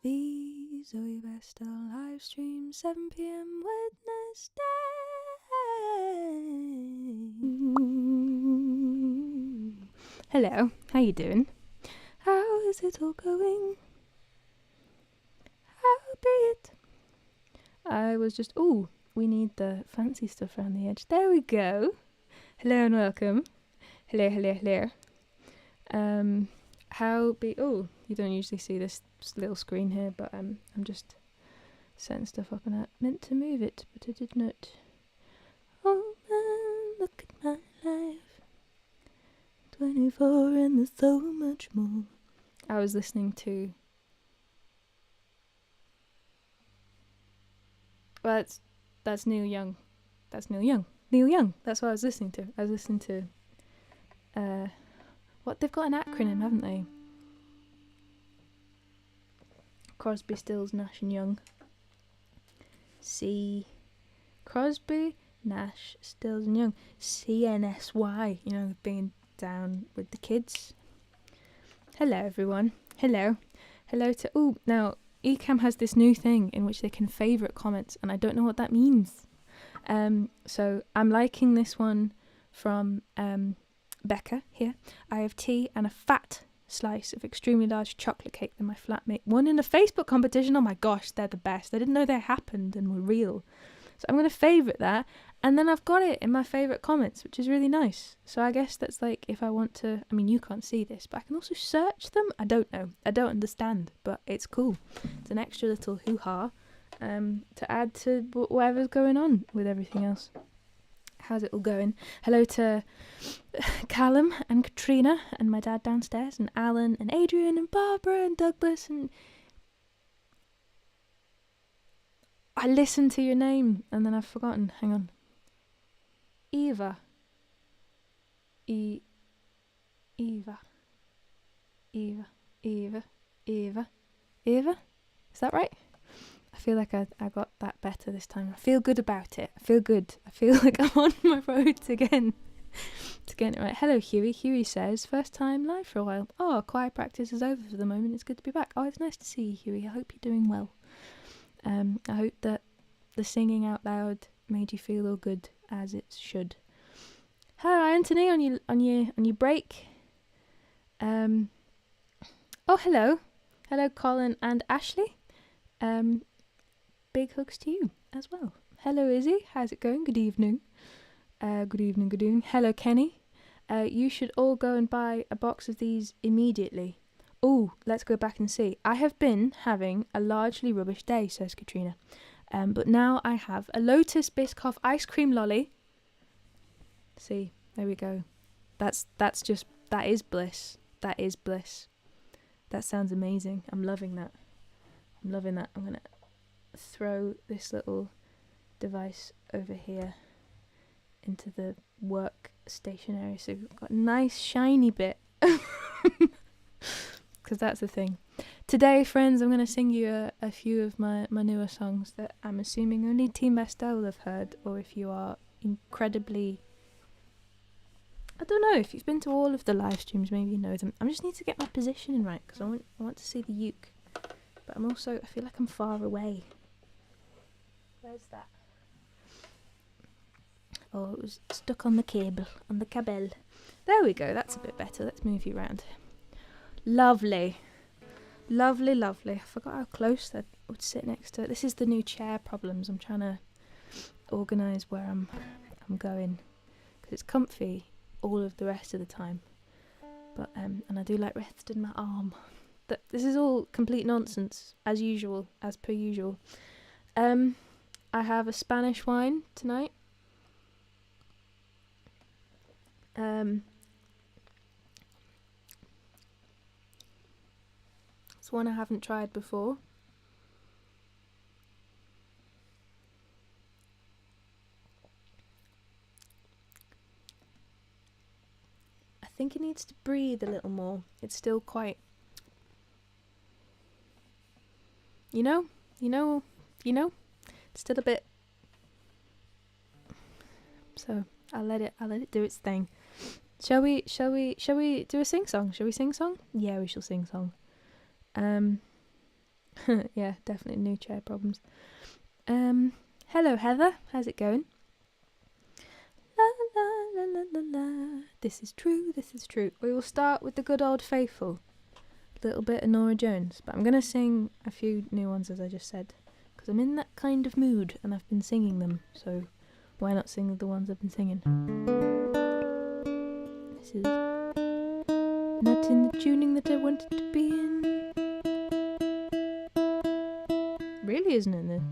The Zoë Bestel live stream 7 p.m. Wednesday. Hello, how you doing? How is it all going? How be it? I was just, we need the fancy stuff around the edge. There we go. Hello and welcome. Hello. You don't usually see this little screen here, but I'm just setting stuff up and I meant to move it, but I did not. Oh man, look at my life. 24 and there's so much more. I was listening to... Well, that's Neil Young. Neil Young. That's what I was listening to. I was listening to... they've got an acronym, haven't they? Crosby, Stills, Nash and Young. Crosby, Nash, Stills and Young. CNSY. You know, being down with the kids. Hello, everyone. Hello to... now, Ecamm has this new thing in which they can favourite comments, and I don't know what that means. So I'm liking this one from Becca here. I have tea and a fat slice of extremely large chocolate cake that my flatmate won in a Facebook competition. Oh my gosh, they're the best. I didn't know they happened and were real. So I'm going to favourite that, and then I've got it in my favourite comments, which is really nice. So I guess that's like if I want to... I mean, you can't see this, but I can also search them. I don't know. I don't understand, but it's cool. It's an extra little hoo-ha to add to whatever's going on with everything else. How's it all going? Hello to Callum and Katrina and my dad downstairs, and Alan and Adrian and Barbara and Douglas, and I listened to your name and then I've forgotten. Hang on. Eva. Eva. Is that right? I feel like I got that better this time. I feel good about it. I feel good. I feel like I'm on my road to getting it right. Hello, Huey. Huey says, first time live for a while. Oh, choir practice is over for the moment. It's good to be back. Oh, it's nice to see you, Huey. I hope you're doing well. I hope that the singing out loud made you feel all good as it should. Hello, Anthony, on your break. Oh, hello, Colin and Ashley. Big hugs to you as well. Hello, Izzy. How's it going? Good evening. Good evening. Hello, Kenny. You should all go and buy a box of these immediately. Oh, let's go back and see. I have been having a largely rubbish day, says Katrina. But now I have a Lotus Biscoff ice cream lolly. See, there we go. That is bliss. That is bliss. That sounds amazing. I'm loving that. I'm going to throw this little device over here into the work station area, so we've got a nice shiny bit. Because that's the thing. Today, friends, I'm going to sing you a few of my newer songs that I'm assuming only Team Bestel will have heard, or if you are incredibly... I don't know, if you've been to all of the live streams, maybe you know them. I just need to get my positioning right, because I want to see the uke. But I feel like I'm far away. Where's that? Oh, it was stuck on the cable, on the cable. There we go, that's a bit better. Let's move you around. Lovely. Lovely, lovely. I forgot how close that would sit next to it. This is the new chair problems. I'm trying to organise where I'm going. Because it's comfy all of the rest of the time. But and I do like resting my arm. This is all complete nonsense, as usual, as per usual. I have a Spanish wine tonight. It's one I haven't tried before. I think it needs to breathe a little more. It's still quite... You know, it's still a bit. So I'll let it do its thing. Shall we do a sing song? Shall we sing song? Yeah, we shall sing song. Yeah, definitely new chair problems. Hello Heather, how's it going? La la la la la la. This is true. We will start with the good old faithful. Little bit of Nora Jones, but I'm going to sing a few new ones, as I just said, because I'm in that kind of mood and I've been singing them, so why not sing the ones I've been singing? This is not in the tuning that I wanted to be in. Really isn't it then?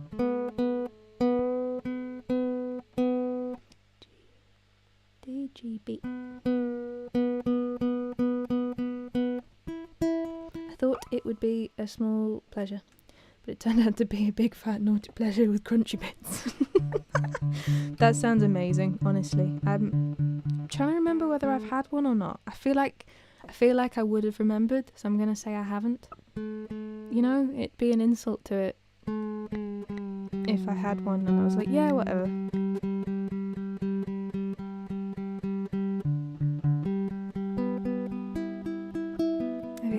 D, G, B. Thought it would be a small pleasure, but it turned out to be a big fat naughty pleasure with crunchy bits. That sounds amazing, honestly. I'm trying to remember whether I've had one or not. I feel like I would have remembered, so I'm gonna say I haven't. You know, it'd be an insult to it if I had one and I was like, yeah, whatever.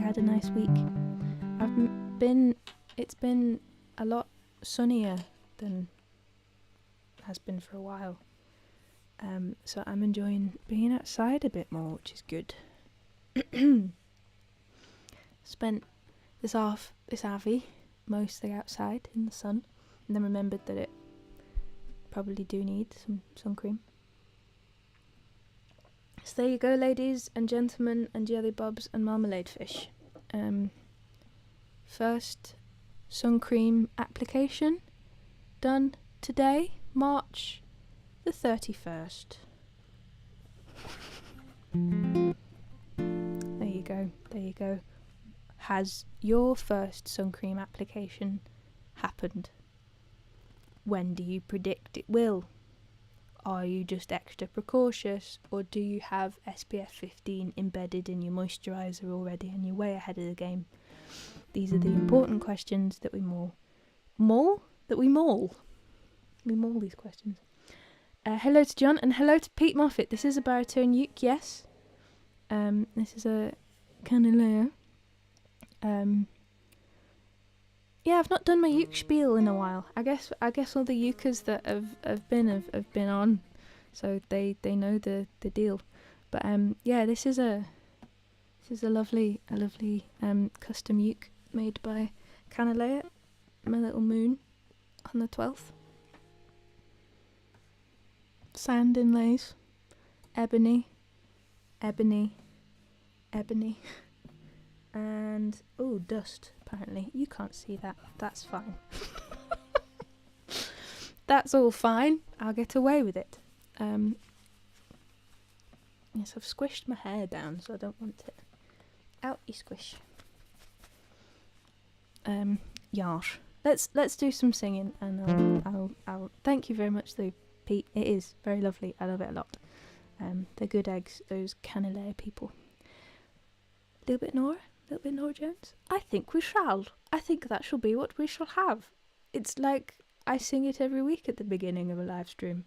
Had a nice week. It's been a lot sunnier than it has been for a while. So I'm enjoying being outside a bit more, which is good. Spent this Avi mostly outside in the sun, and then remembered that it probably do need some sun cream. So there you go, ladies and gentlemen and jelly bobs and marmalade fish. First sun cream application done today, March the 31st. There you go. Has your first sun cream application happened? When do you predict it will? Are you just extra precautious, or do you have SPF 15 embedded in your moisturiser already and you're way ahead of the game? These are the important questions that we maul. We maul these questions. Hello to John, and hello to Pete Moffat. This is a baritone uke, yes. This is a Canaleo. Yeah, I've not done my uke spiel in a while. I guess all the ukers that have been on, so they know the deal. But yeah, this is a lovely custom uke made by Canalea, my little moon, on the 12th. Sand inlays, ebony, and dust. Apparently, you can't see that. That's fine. That's all fine. I'll get away with it. Yes, I've squished my hair down, so I don't want it. Out you squish. Yash. Let's do some singing, and I'll thank you very much though, Pete. It is very lovely. I love it a lot. They're good eggs, those Canelair people. A little bit Nora Jones. I think we shall. I think that shall be what we shall have. It's like I sing it every week at the beginning of a live stream.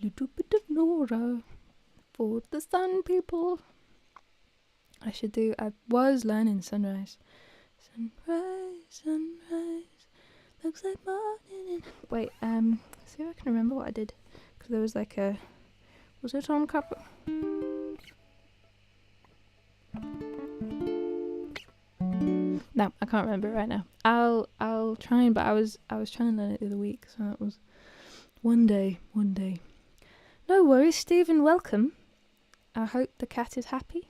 Little bit of Nora for the sun people. I was learning Sunrise. Sunrise, sunrise, looks like morning. Wait, see if I can remember what I did. Because there was like was it on cap? No, I can't remember it right now. I'll try but I was trying to learn it the other week, so that was one day. No worries, Stephen, welcome. I hope the cat is happy.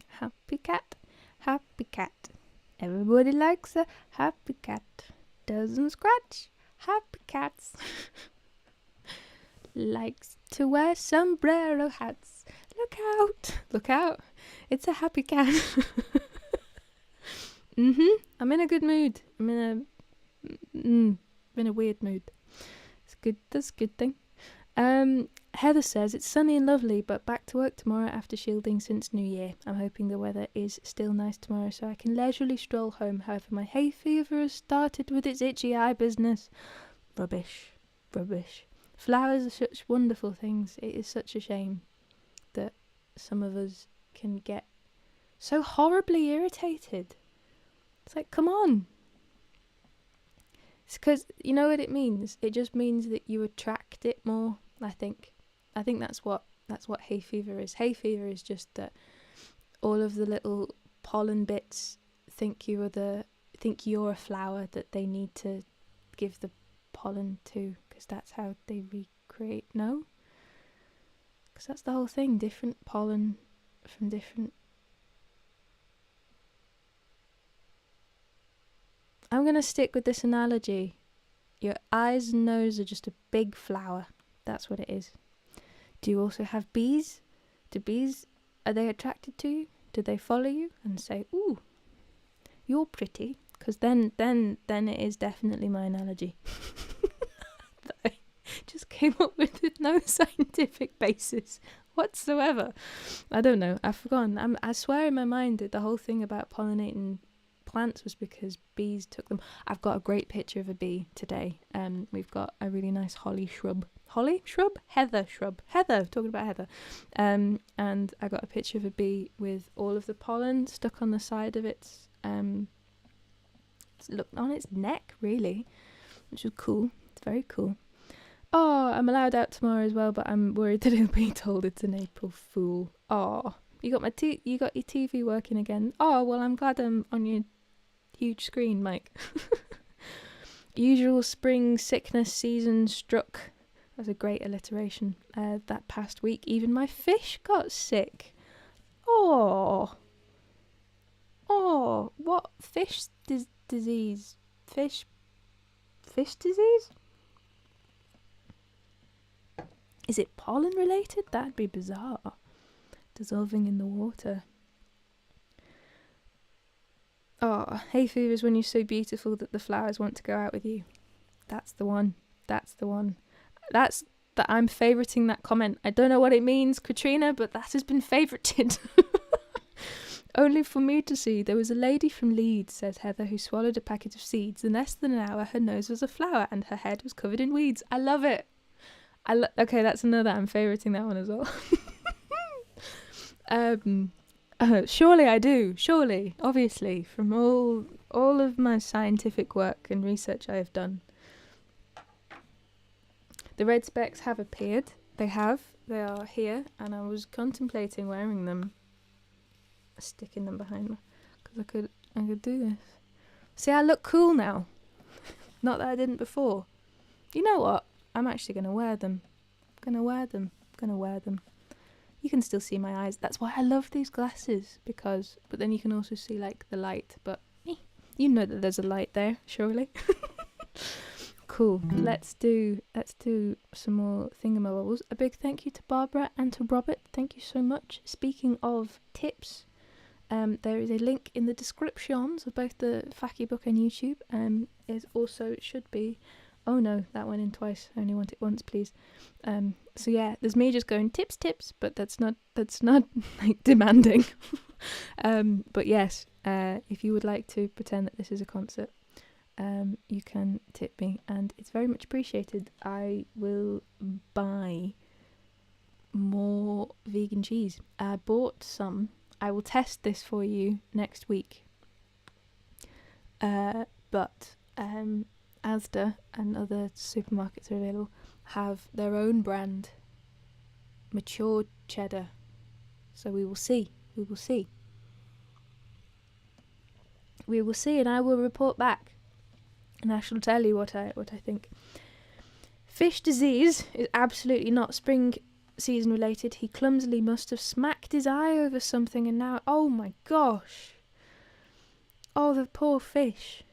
Happy cat. Everybody likes a happy cat. Doesn't scratch. Happy cats. Likes to wear sombrero hats. Look out. It's a happy cat. I'm in a good mood. I'm in a weird mood. It's good. That's a good thing. Heather says, it's sunny and lovely, but back to work tomorrow after shielding since New Year. I'm hoping the weather is still nice tomorrow so I can leisurely stroll home. However, my hay fever has started with its itchy eye business. Rubbish. Flowers are such wonderful things. It is such a shame that some of us can get so horribly irritated. It's like, come on. It's because, you know what it means? It just means that you attract it more, I think. I think that's what hay fever is. Hay fever is just that all of the little pollen bits think you're a flower that they need to give the pollen to, because that's how they recreate. No? Because that's the whole thing. Different pollen from different... I'm going to stick with this analogy. Your eyes and nose are just a big flower. That's what it is. Do you also have bees? Are they attracted to you? Do they follow you and say, ooh, you're pretty? Because then it is definitely my analogy. That I just came up with no scientific basis whatsoever. I don't know. I've forgotten. I swear in my mind that the whole thing about pollinating plants was because bees took them. I've got a great picture of a bee today. We've got a really nice heather shrub, talking about heather, and I got a picture of a bee with all of the pollen stuck on the side of its look on its neck, really, which was cool. It's very cool. Oh, I'm allowed out tomorrow as well, but I'm worried that it'll be told it's an April Fool. Oh, you got your TV working again. Oh, well, I'm glad I'm on your huge screen, Mike. Usual spring sickness season struck. That was a great alliteration. That past week, even my fish got sick. Oh, what fish disease? Fish disease? Is it pollen related? That'd be bizarre. Dissolving in the water. Oh, hay fever is when you're so beautiful that the flowers want to go out with you. That's the one. I'm favouriting that comment. I don't know what it means, Katrina, but that has been favourited. Only for me to see. There was a lady from Leeds, says Heather, who swallowed a packet of seeds. In less than an hour, her nose was a flower and her head was covered in weeds. I love it. Okay, that's another. I'm favouriting that one as well. Surely I do. Surely, obviously, from all of my scientific work and research I have done. The red specks have appeared. They are here, and I was contemplating wearing them, sticking them behind me, because I could do this. See, I look cool now. Not that I didn't before. You know what? I'm actually going to wear them. You can still see my eyes. That's why I love these glasses, but then you can also see like the light, but you know that there's a light there, surely. Cool. Let's do some more thingamabobbles. A big thank you to Barbara and to Robert. Thank you so much. Speaking of tips, there is a link in the descriptions of both the Facky book and YouTube. It should be. Oh no, that went in twice. I only want it once, please. So yeah, there's me just going tips, but that's not like demanding. But yes, if you would like to pretend that this is a concert, you can tip me, and it's very much appreciated. I will buy more vegan cheese. I bought some. I will test this for you next week. But Asda and other supermarkets are available, have their own brand, mature cheddar. So we will see, and I will report back, and I shall tell you what I think. Fish disease is absolutely not spring season related. He clumsily must have smacked his eye over something, and now, oh my gosh, oh the poor fish.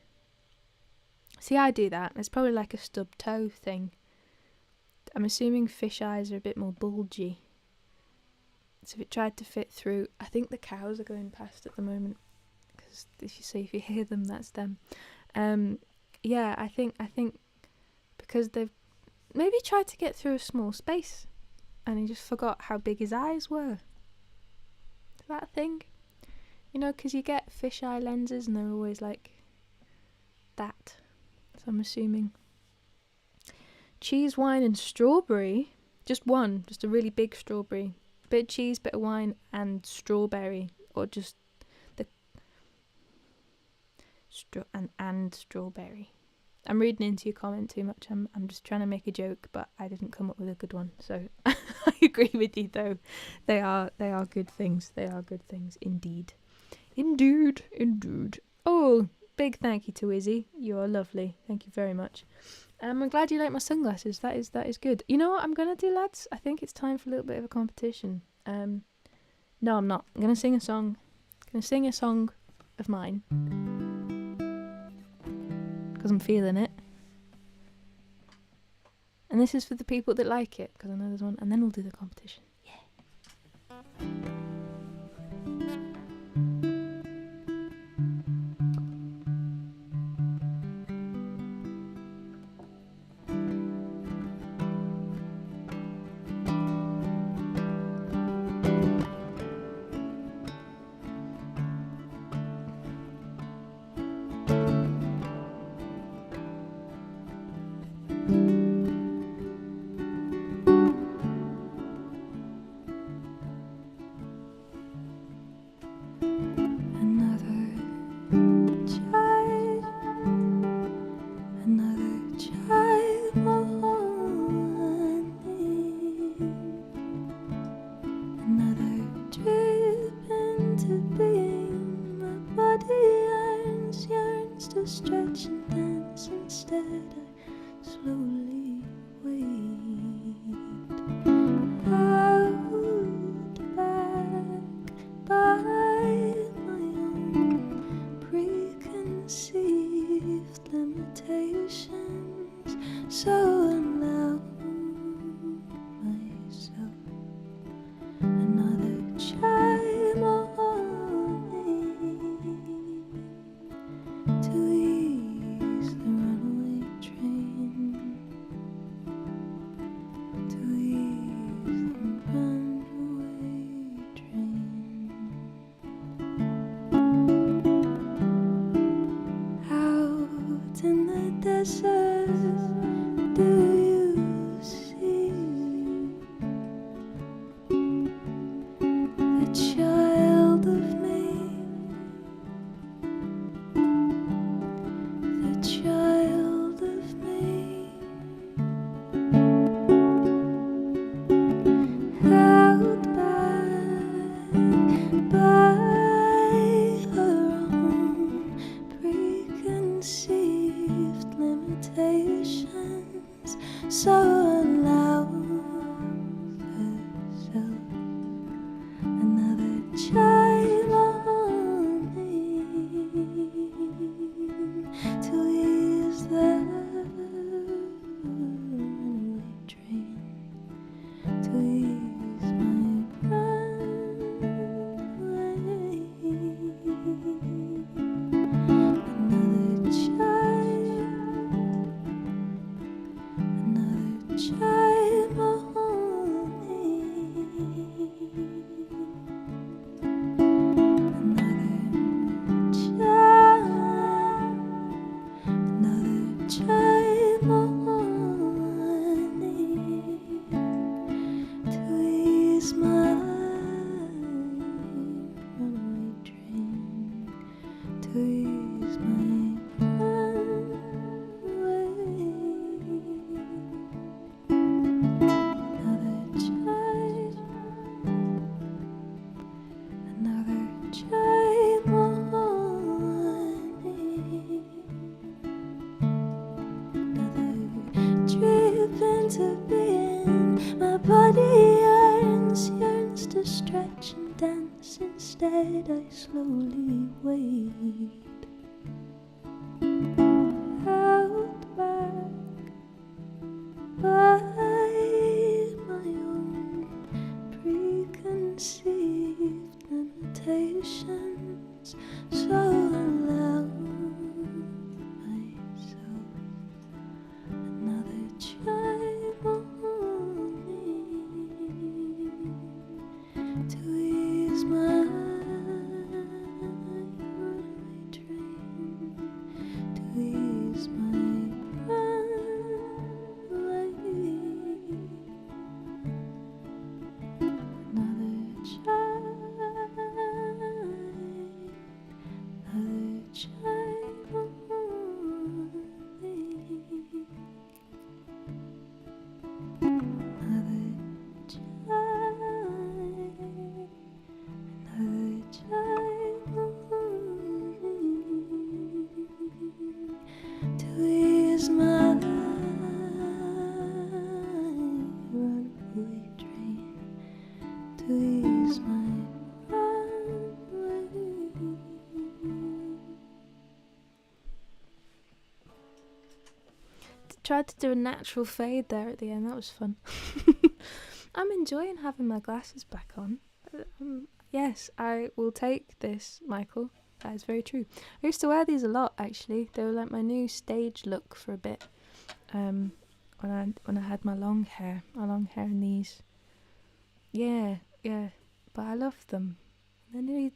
See, I do that. It's probably like a stub toe thing. I'm assuming fish eyes are a bit more bulgy. So if it tried to fit through, I think the cows are going past at the moment, because if you hear them, that's them. Yeah, I think because maybe tried to get through a small space and he just forgot how big his eyes were. Is that a thing? You know, because you get fisheye lenses and they're always like that. So I'm assuming. Cheese, wine and strawberry. Just one. Just a really big strawberry. Bit of cheese, bit of wine and strawberry. Or just the... and strawberry. I'm reading into your comment too much. I'm just trying to make a joke, but I didn't come up with a good one. So I agree with you though. They are good things. They are good things indeed. Indeed. Oh, big thank you to Izzy. You are lovely. Thank you very much. I'm glad you like my sunglasses. That is good. You know what I'm gonna do, lads? I think it's time for a little bit of a competition. No, I'm not. I'm gonna sing a song. Of mine. Because I'm feeling it. And this is for the people that like it, because I know there's one, and then we'll do the competition. Yeah. Stretch and dance instead. I slowly wait out back by my own preconceived limitations. So allow myself another chime on to ease the runaway train, to ease the runaway train. Out in the desert, do you see the child of me? Child of me, held back by her own preconceived limitations, so allows herself another child on me. To ease the runaway train, to ease my runaway. Another child on me. Chime on to ease my runaway train, to ease my runaway. Another chime on drip into being. My body yearns to stretch and dance. Instead I slowly wait out back by my own preconceived limitations. So allow myself another child tried to do a natural fade there at the end. That was fun. I'm enjoying having my glasses back on. Yes, I will take this, Michael. That is very true. I used to wear these a lot, actually. They were like my new stage look for a bit. When I had my long hair in these. Yeah. But I love them. They're nearly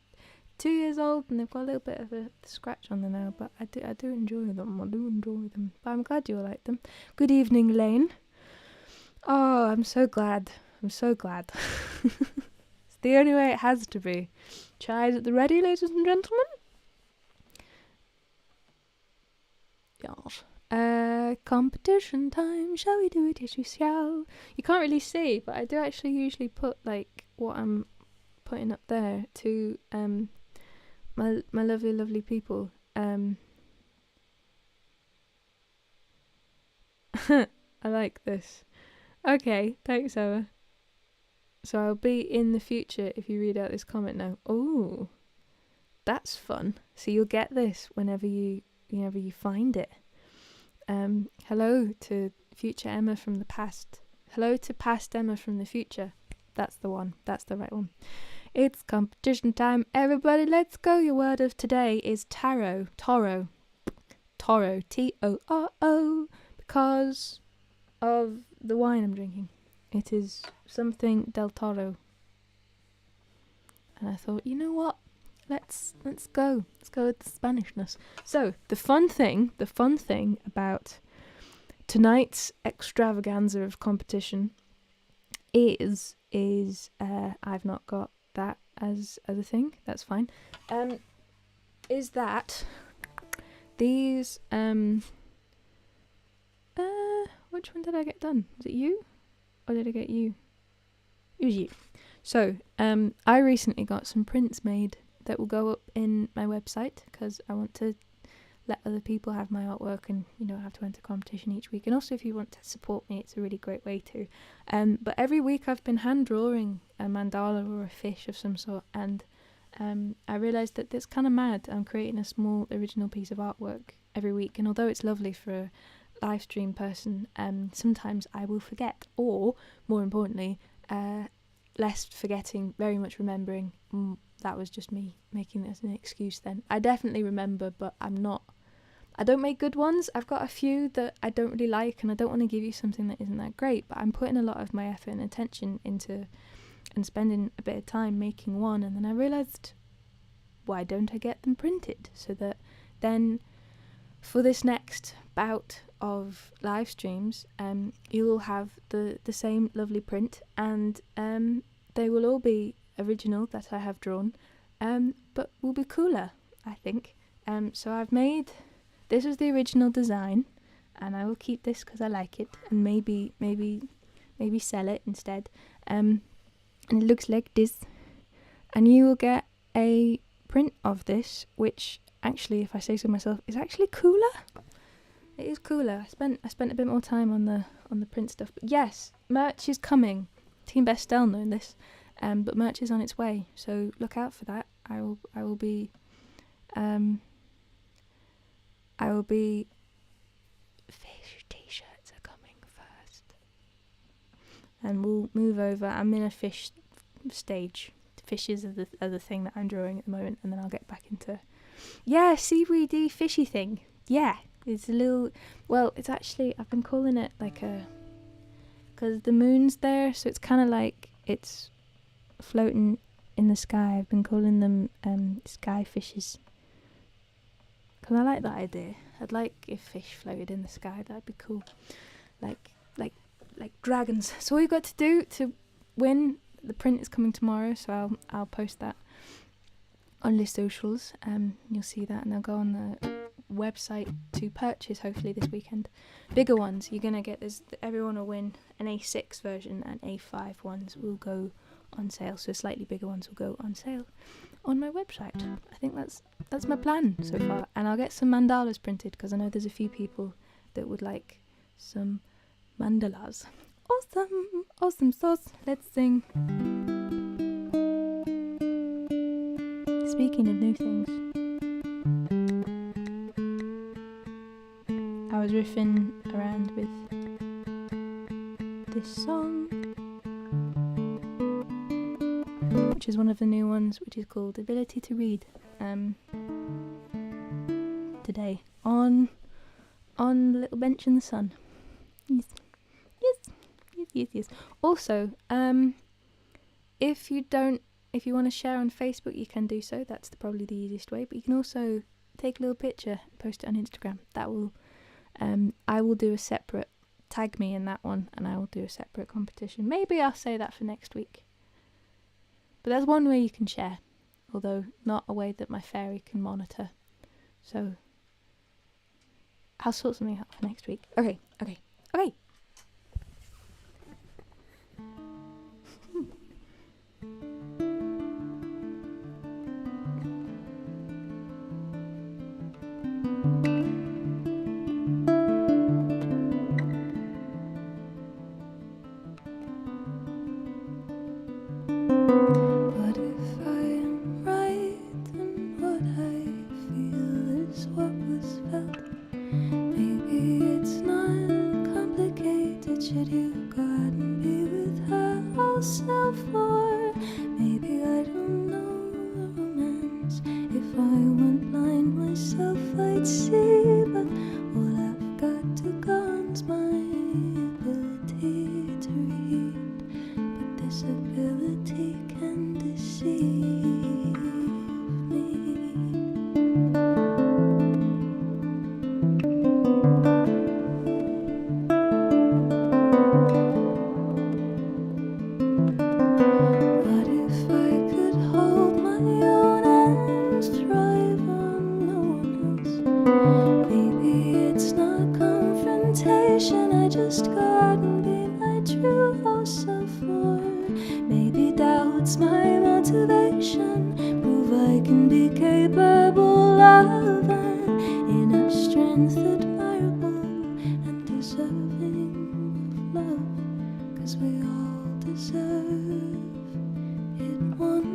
2 years old and they've got a little bit of a scratch on them now, but I do enjoy them. But I'm glad you all like them. Good evening, Lane. Oh, I'm so glad. It's the only way it has to be. Chai's at the ready, ladies and gentlemen. Yes. Competition time. Shall we do it? Yes, we shall. You can't really see, but I do actually usually put like what I'm putting up there to my lovely people. I like this. Okay, thanks, Emma. So I'll be in the future if you read out this comment now. Oh, that's fun. So you'll get this whenever you find it. Hello to future Emma from the past. Hello to past Emma from the future. That's the one. That's the right one. It's competition time. Everybody, let's go. Your word of today is taro. Toro. T-O-R-O. Because of the wine I'm drinking. It is something del Toro. And I thought, you know what? Let's go. Let's go with the Spanishness. So the fun thing about tonight's extravaganza of competition is I've not got that as a thing. That's fine. Is that these which one did I get done? Was it you? Or did I get you? It was you. So, I recently got some prints made that will go up in my website because I want to let other people have my artwork and, have to enter competition each week. And also if you want to support me, it's a really great way to. But every week I've been hand drawing a mandala or a fish of some sort, and I realised that it's kind of mad. I'm creating a small original piece of artwork every week, and although it's lovely for a live stream person, sometimes I will forget, or more importantly, less forgetting, very much remembering. That was just me making this an excuse then. I definitely remember, but I don't make good ones. I've got a few that I don't really like, and I don't want to give you something that isn't that great, but I'm putting a lot of my effort and attention into and spending a bit of time making one, and then I realised, why don't I get them printed? So that then for this next bout of live streams, you will have the same lovely print, and they will all be original that I have drawn, but will be cooler, I think. So I've made, this was the original design, and I will keep this because I like it, and maybe sell it instead. And it looks like this, and you will get a print of this, which actually, if I say so myself, is actually cooler. It is cooler. I spent a bit more time on the print stuff, but yes, merch is coming. Team Bestel know this, but merch is on its way, so look out for that. I will be fish t-shirts are coming first, and we'll move over. I'm in a fish stage. Fishes are the thing that I'm drawing at the moment, and then I'll get back into seaweedy fishy thing. Yeah, it's a little, well, it's actually, I've been calling it like because the moon's there, so it's kind of like it's floating in the sky. I've been calling them sky fishes because I like that idea. I'd like if fish floated in the sky. That'd be cool, like dragons. So all you got to do to win, the print is coming tomorrow, so I'll post that on the socials. You'll see that, and they'll go on the website to purchase hopefully this weekend. Bigger ones you're gonna get, everyone will win an A6 version, and A5 ones will go on sale, so slightly bigger ones will go on sale on my website. I think that's my plan so far, and I'll get some mandalas printed because I know there's a few people that would like some mandalas. Awesome sauce. Let's sing. Speaking of new things, I was riffing around with this song, which is one of the new ones, which is called Ability to Read. Today on the little bench in the sun. Yes. Also, if you want to share on Facebook, you can do so. That's probably the easiest way. But you can also take a little picture, post it on Instagram. That will, I will do a separate, tag me in that one, and I will do a separate competition. Maybe I'll say that for next week. But that's one way you can share, although not a way that my fairy can monitor. So I'll sort something out for next week. Okay. What if I am right and what I feel is what was felt? Maybe it's not complicated. Should you go out and be with her also? Or maybe I don't know the romance. If I went blind myself, I'd see. But all I've got to gun's my ability to read. But this ability can deceive me. What if I could hold my own and thrive on no one else? Maybe it's not confrontation, I just go out and be my true self. Or maybe doubt's my motivation, prove I can be capable of an inner strength admirable and deserving of love, 'cause we all deserve it once.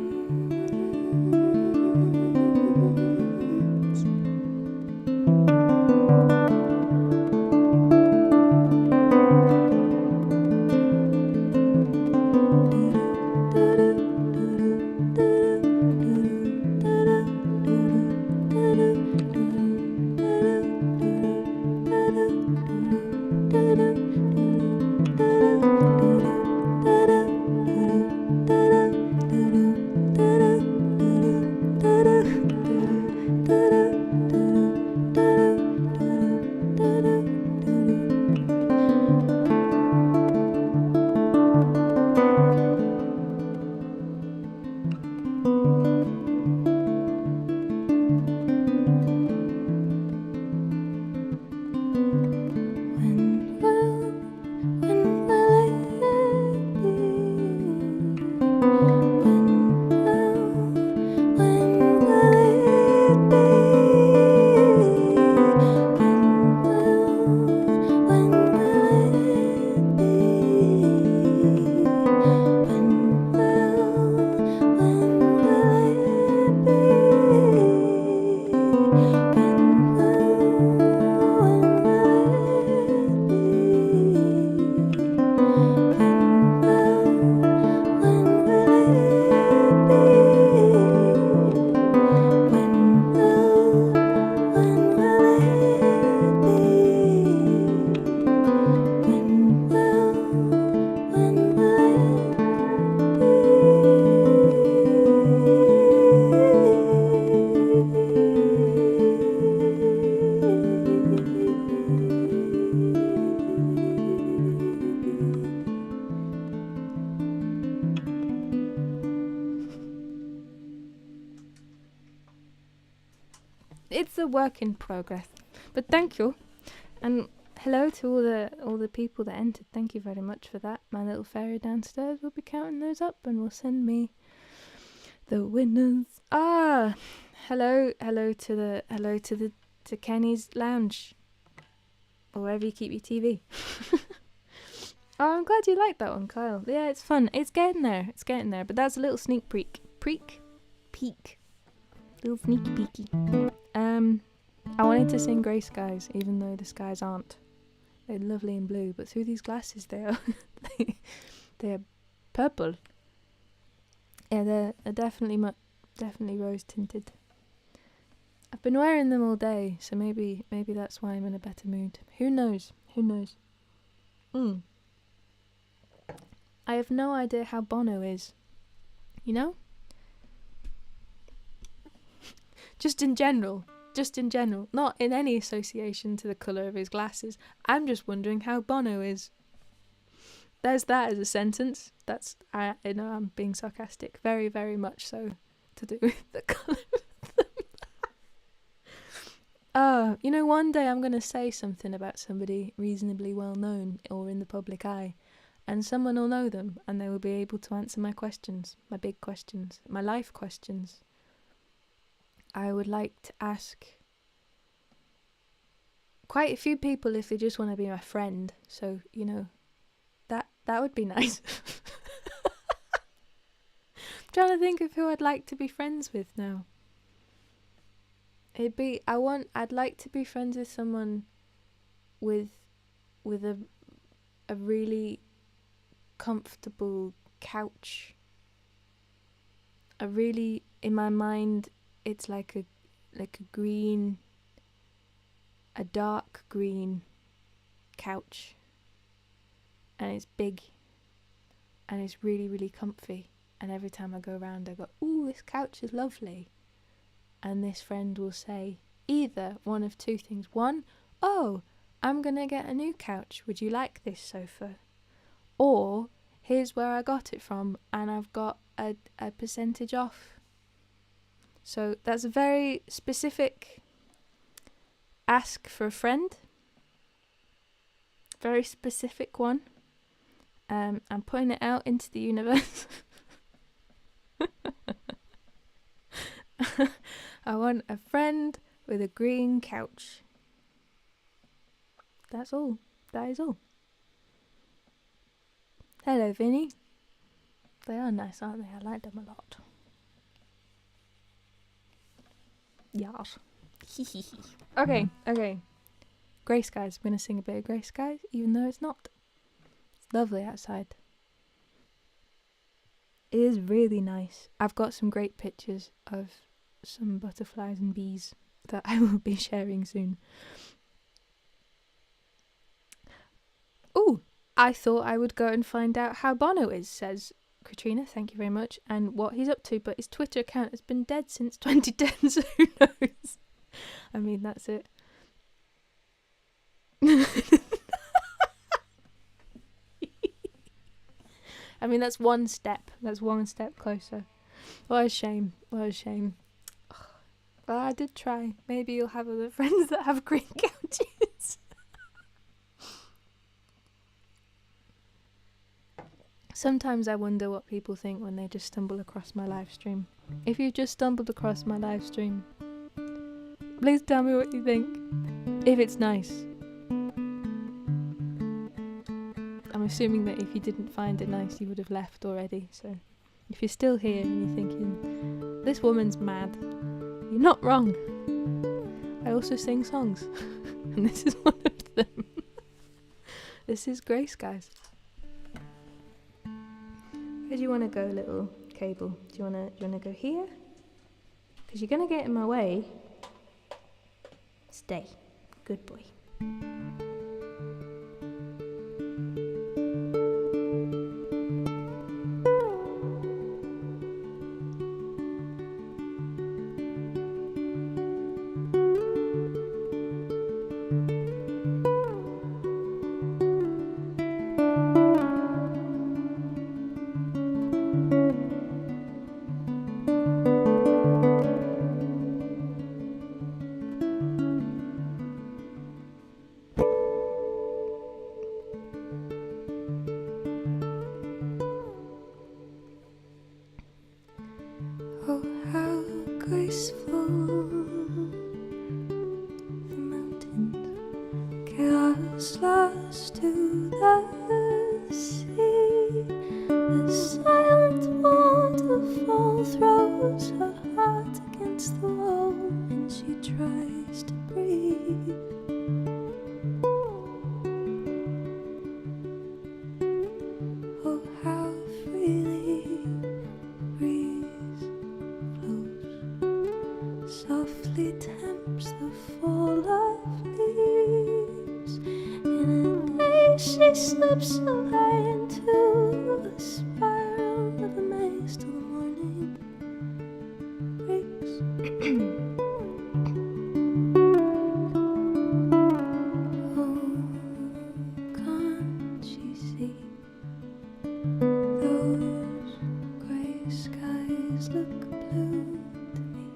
It's a work in progress, but thank you, and hello to all the people that entered. Thank you very much for that. My little fairy downstairs will be counting those up and will send me the winners. Hello to Kenny's Lounge, or wherever you keep your TV. Oh, I'm glad you liked that one, Kyle. Yeah, it's fun. It's getting there. But that's a little sneak peek. Little sneaky peeky. I wanted to sing Grey Skies, even though the skies aren't They're lovely in blue, but through these glasses they are they're purple. Yeah, they're definitely rose tinted. I've been wearing them all day, so maybe that's why I'm in a better mood. Who knows? I have no idea how Bono is. You know? Just in general, not in any association to the colour of his glasses. I'm just wondering how Bono is. There's that as a sentence. I know I'm being sarcastic, very, very much so, to do with the colour of them. One day I'm going to say something about somebody reasonably well known or in the public eye, and someone will know them, and they will be able to answer my questions, my big questions, my life questions. I would like to ask quite a few people if they just want to be my friend. So, that would be nice. I'm trying to think of who I'd like to be friends with now. I'd like to be friends with someone with a really comfortable couch. In my mind, it's like a dark green couch, and it's big, and it's really, really comfy, and every time I go around I go, ooh, this couch is lovely, and this friend will say either one of two things. One, oh, I'm gonna get a new couch, would you like this sofa? Or, here's where I got it from, and I've got a percentage off. So that's a very specific ask for a friend. Very specific one. I'm putting it out into the universe. I want a friend with a green couch. That's all. That is all. Hello, Vinny. They are nice, aren't they? I like them a lot. Yes. Okay. Grey skies. I'm going to sing a bit of grey skies, even though it's not. It's lovely outside. It is really nice. I've got some great pictures of some butterflies and bees that I will be sharing soon. Ooh, I thought I would go and find out how Bono is, says Katrina, thank you very much, and what he's up to, but his Twitter account has been dead since 2010, so who knows? I mean, that's it. I mean, that's one step closer. What a shame. Well, I did try. Maybe you'll have other friends that have green couches. Sometimes I wonder what people think when they just stumble across my live stream. If you just stumbled across my live stream, please tell me what you think. If it's nice. I'm assuming that if you didn't find it nice, you would have left already. So if you're still here and you're thinking, this woman's mad, you're not wrong. I also sing songs. And this is one of them. This is Grey Skies. Where do you want to go, little cable? Do you want to go here? Because you're going to get in my way. Stay. Good boy. slips away into a spiral of a maze till the morning breaks. Oh, can't she see those grey skies look blue to me?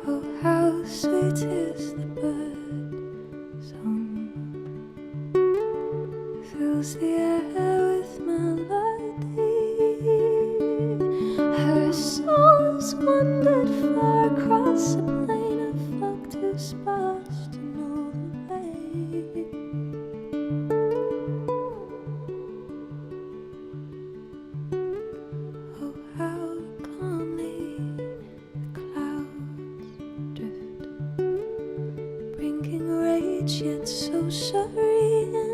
Oh, how sweet is the bird song, fills the air with melody. Her soul's wandered far across a plain of folk too sparse to know the way. Oh, how calmly the clouds drift, bringing rage yet so serene.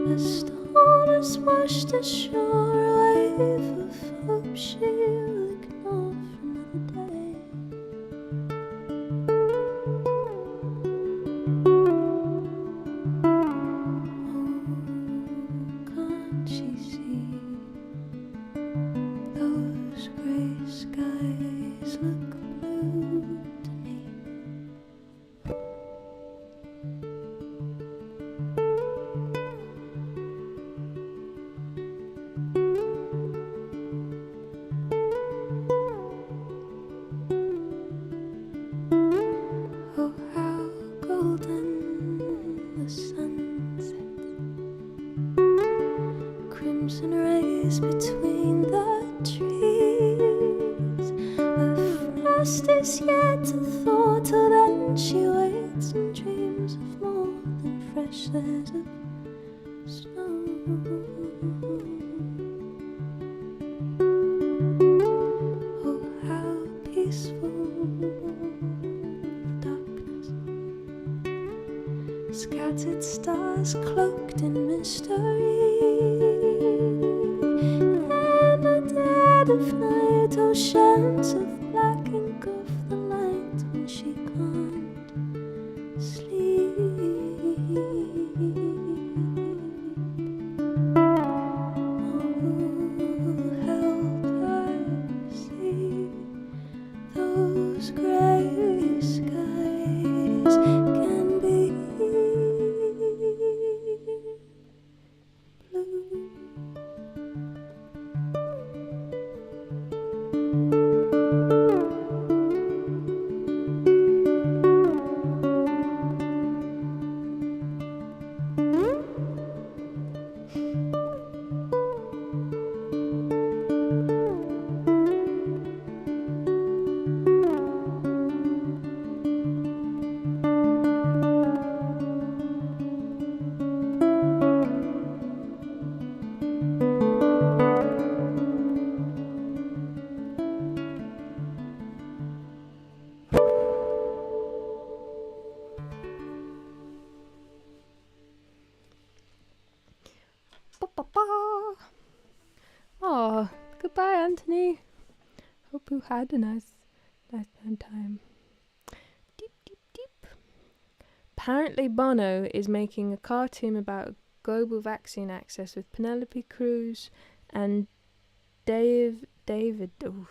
A storm has washed ashore a wave of hope she'll ignore for another day. Oh, can't she see those grey skies look blue to me? Oh, how golden the sun sets, crimson rays between the trees. A frost is yet to thaw, till then she waits and dreams of more than fresh layers of snow. Oh, how peaceful the darkness, scattered stars cloaked in mystery. In the dead of night, oceans of black engulf the light when she can't sleep. Oh, help her see those grey skies can be blue. Oh, goodbye, Anthony. Hope you had a nice time. Deep, deep, deep. Apparently, Bono is making a cartoon about global vaccine access with Penelope Cruz and David. Oh.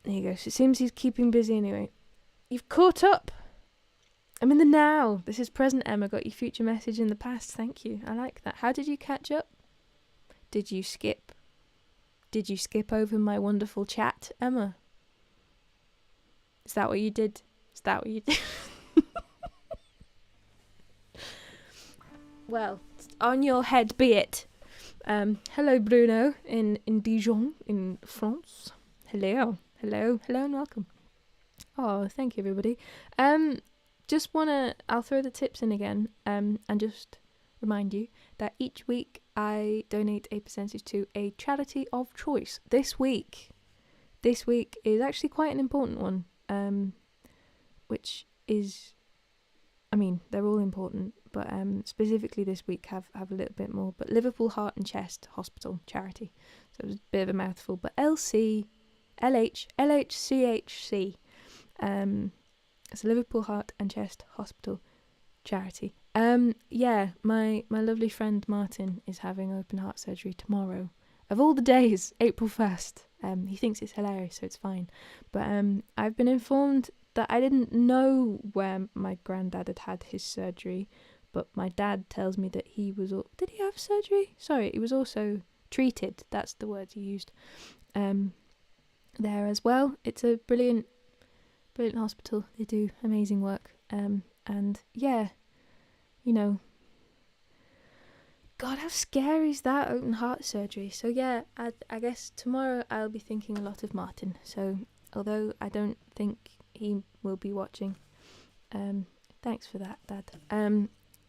There you go. So it seems he's keeping busy anyway. You've caught up. I'm in the now. This is present, Emma. Got your future message in the past. Thank you. I like that. How did you catch up? Did you skip over my wonderful chat, Emma? Is that what you did? Well, on your head be it. Hello, Bruno, in Dijon, in France. Hello, and welcome. Oh, thank you, everybody. I'll throw the tips in again, and just remind you that each week I donate a percentage to a charity of choice. This week is actually quite an important one, which is, mean, they're all important, but specifically this week have a little bit more. But Liverpool Heart and Chest Hospital charity. So it was a bit of a mouthful, but LHCHC. It's a Liverpool Heart and Chest Hospital charity. Yeah, my lovely friend Martin is having open heart surgery tomorrow. Of all the days, April 1st. He thinks it's hilarious, so it's fine. But I've been informed that I didn't know where my granddad had his surgery, but my dad tells me that he was... Did he have surgery? Sorry, he was also treated. That's the word he used. There as well. It's a brilliant hospital. They do amazing work. And yeah, you know, God, how scary is that, open heart surgery? So yeah, I guess tomorrow I'll be thinking a lot of Martin. So although I don't think he will be watching, thanks for that, Dad.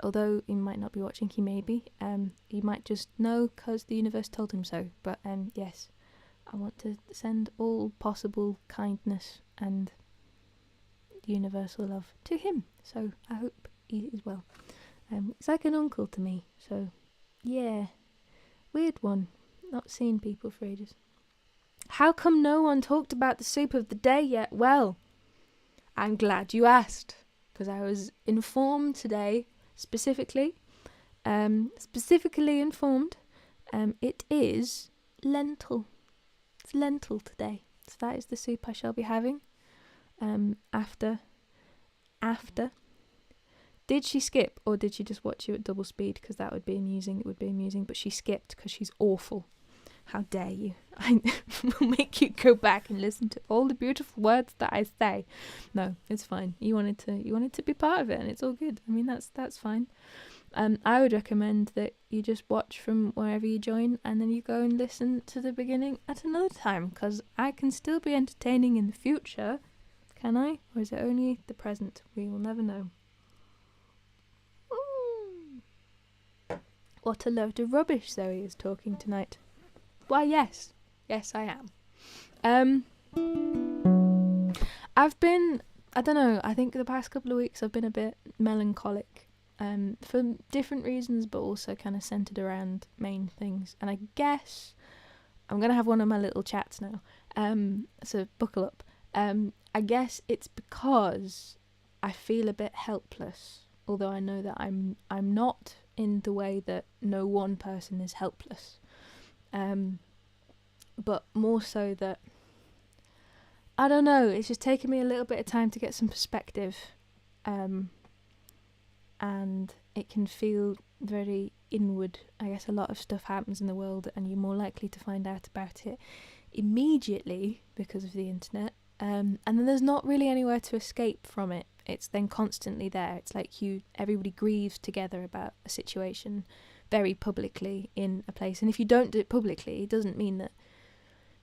Although he might not be watching, he may be. He might just know because the universe told him so. But yes, I want to send all possible kindness and universal love to him. So I hope he is well. It's like an uncle to me. So yeah, weird one. Not seen people for ages. How come no one talked about the soup of the day yet? Well, I'm glad you asked, because I was informed today, specifically informed, it is lentil. It's lentil today. So that is the soup I shall be having. After. Did she skip, or did she just watch you at double speed? Because that would be amusing. It would be amusing, but she skipped because she's awful. How dare you? I will make you go back and listen to all the beautiful words that I say. No, it's fine. You wanted to be part of it, and it's all good. I mean, that's fine. I would recommend that you just watch from wherever you join, and then you go and listen to the beginning at another time, because I can still be entertaining in the future. Can I? Or is it only the present? We will never know. Ooh. What a load of rubbish Zoe is talking tonight. Why, yes. Yes, I am. I've been, I don't know, I think the past couple of weeks I've been a bit melancholic. For different reasons, but also kind of centred around main things. And I guess I'm going to have one of my little chats now. So buckle up. I guess it's because I feel a bit helpless, although I know that I'm not in the way that no one person is helpless. But more so that, I don't know, it's just taken me a little bit of time to get some perspective. And it can feel very inward. I guess a lot of stuff happens in the world and you're more likely to find out about it immediately because of the internet. And then there's not really anywhere to escape from it. It's then constantly there. It's like everybody grieves together about a situation very publicly in a place. And if you don't do it publicly, it doesn't mean that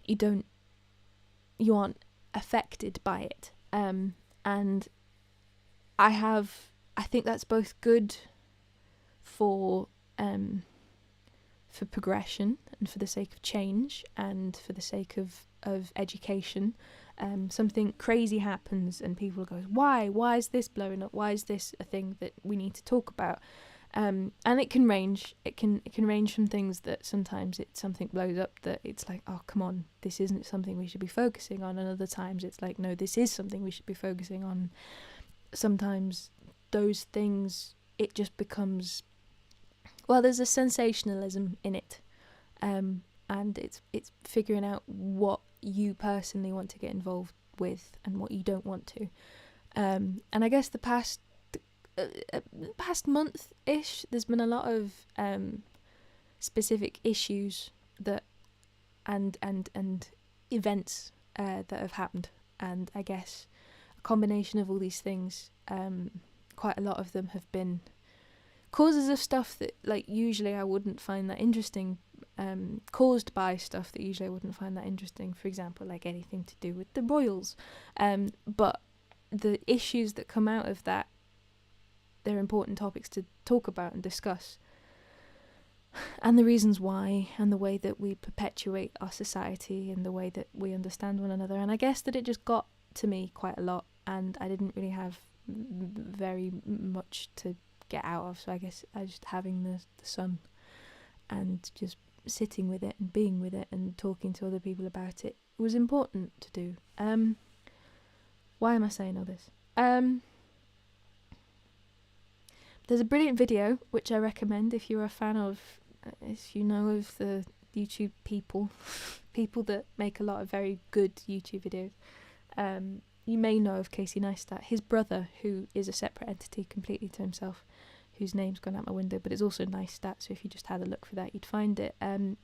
you aren't affected by it. And I think that's both good for progression and for the sake of change and for the sake of education. Something crazy happens and people go, why is this blowing up? Why is this a thing that we need to talk about? And it can range. It can range from things that sometimes something blows up that it's like, oh, come on, this isn't something we should be focusing on. And other times it's like, no, this is something we should be focusing on. Sometimes those things, it just becomes, well, there's a sensationalism in it. And it's figuring out what you personally want to get involved with and what you don't want to. And I guess the past month-ish, there's been a lot of specific issues that and events that have happened, and I guess a combination of all these things, quite a lot of them have been causes of stuff that, like, usually I wouldn't find that interesting, caused by stuff that usually I wouldn't find that interesting. For example, like anything to do with the royals, but the issues that come out of that, they're important topics to talk about and discuss, and the reasons why, and the way that we perpetuate our society, and the way that we understand one another. And I guess that it just got to me quite a lot, and I didn't really have very much to get out of. So I guess I just having the sun and just sitting with it and being with it and talking to other people about it was important to do. Why am I saying all this? There's a brilliant video which I recommend if you're a fan of, if you know of the YouTube people that make a lot of very good YouTube videos. You may know of Casey Neistat, his brother, who is a separate entity completely to himself, whose name's gone out my window, but it's also Neistat, so if you just had a look for that, you'd find it.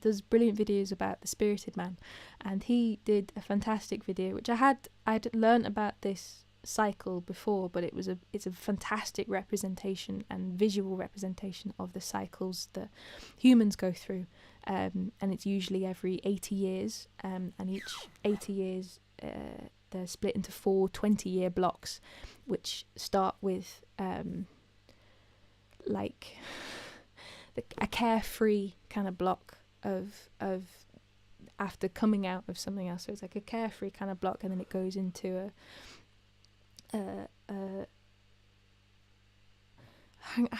There's brilliant videos about the spirited man, and he did a fantastic video, which I'd learnt about this cycle before, but it's a fantastic representation and visual representation of the cycles that humans go through, and it's usually every 80 years, and each 80 years they're split into 4 20-year blocks, which start with like a carefree kind of block of after coming out of something else. So it's like a carefree kind of block, and then it goes into I've